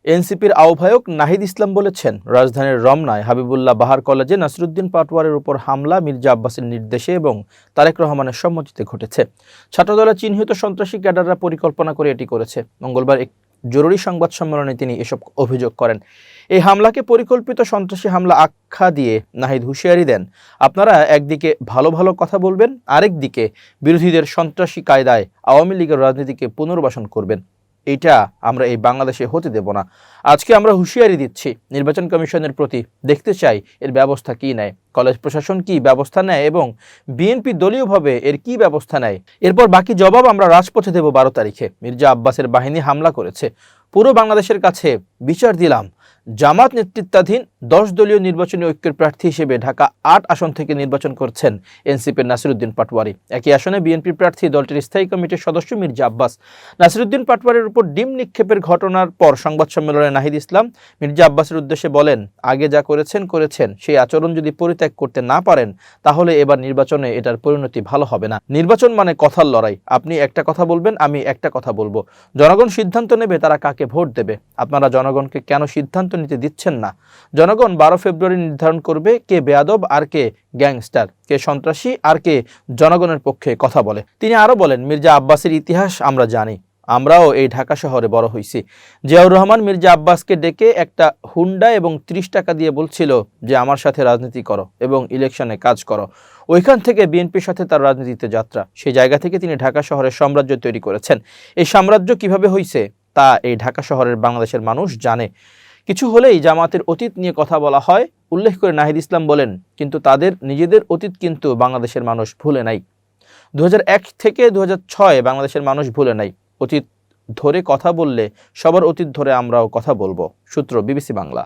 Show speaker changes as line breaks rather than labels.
এনসিপির আহ্বায়ক নাহিদ ইসলাম বলেছেন, রাজধানীর রমনায় হাবিবুল্লাহ বাহার কলেজে নাসিরুদ্দিন পাটোয়ারির উপর হামলা মির্জা আব্বাসের নির্দেশে এবং তারেক রহমানের সম্মতিতে ঘটেছে। ছাত্রদলের চিহ্নিত সন্ত্রাসী ক্যাডাররা পরিকল্পনা করে এটি করেছে। মঙ্গলবার এক জরুরি সংবাদ সম্মেলনে তিনি এসব অভিযোগ করেন। এই হামলাকে পরিকল্পিত সন্ত্রাসী হামলা আখ্যা দিয়ে নাহিদ হুঁশিয়ারি দেন, আপনারা একদিকে ভালো ভালো কথা বলবেন, আরেক দিকে বিরোধীদের সন্ত্রাসী কায়দায় আওয়ামী লীগের রাজনীতিকে পুনর্বাসন করবেন। এটা আমরা এই বাংলাদেশে হতে দেব না। আজকে আমরা হুঁশিয়ারি দিচ্ছি, নির্বাচন কমিশনের প্রতি দেখতে চাই এর ব্যবস্থা কি নেয়, কলেজ প্রশাসন কি ব্যবস্থা নেয় এবং বিএনপি দলীয়ভাবে এর কি ব্যবস্থা নেয়। এরপর বাকি জবাব আমরা রাজপথে দেব 12 তারিখে। মির্জা আব্বাসের বাহিনী হামলা করেছে, পুরো বাংলাদেশের কাছে বিচার দিলাম। জামাত নেতৃত্বাধীন 10 দলীয় নির্বাচনী ঐক্যের প্রার্থী হিসেবে ঢাকা 8 আসন থেকে নির্বাচন করছেন এনসিপির নাসিরুদ্দিন পাটোয়ারি। একই আসনে বিএনপি প্রার্থী দলটির স্থায়ী কমিটির সদস্য মির্জা আব্বাস। নাসিরুদ্দিন পাটোয়ারির উপর ডিম নিক্ষেপের ঘটনার পর সংবাদ সম্মেলনে নাহিদ ইসলাম মির্জা আব্বাসের উদ্দেশ্যে বলেন, আগে যা করেছেন সেই আচরণ যদি পরিত্যাগ করতে না পারেন তাহলে এবার নির্বাচনে এটার পরিণতি ভালো হবে না। নির্বাচন মানে কথার লড়াই, আপনি একটা কথা বলবেন, আমি একটা কথা বলবো। জনগণ সিদ্ধান্ত নেবে তারা কাকে ভোট দেবে। আপনারা জনগণকে কেন সিদ্ধান্ত নিতে দিচ্ছেন না? জনগণ 12 ফেব্রুয়ারি নির্ধারণ করবে কে বেয়াদব আর কে গ্যাংস্টার, কে সন্ত্রাসী আর কে জনগণের পক্ষে কথা বলে। তিনি আরো বলেন, মির্জা আব্বাসের ইতিহাস আমরা জানি, আমরাও এই ঢাকা শহরে বড় হয়েছি। জিয়াউর রহমান মির্জা আব্বাসকে ডেকে একটা হুন্ডা এবং 30 টাকা দিয়ে বলছিল যে আমার সাথে রাজনীতি করো এবং ইলেকশনে কাজ করো। ওইখান থেকে বিএনপির সাথে তার রাজনীতিতে যাত্রা। সেই জায়গা থেকে তিনি ঢাকা শহরের সাম্রাজ্য তৈরি করেছেন। এই সাম্রাজ্য কিভাবে হয়েছে তা এই ঢাকা শহরের বাংলাদেশের মানুষ জানে। কিছু হলেই জামাতের অতীত নিয়ে কথা বলা হয় উল্লেখ করে নাহিদ ইসলাম বলেন, কিন্তু তাদের নিজেদের অতীত কিন্তু বাংলাদেশের মানুষ ভুলে নাই। 2001 থেকে 2006 বাংলাদেশের মানুষ ভুলে নাই। অতীত ধরে কথা বললে সবার অতীত ধরে আমরাও কথা বলবো। সূত্র বিবিসি বাংলা।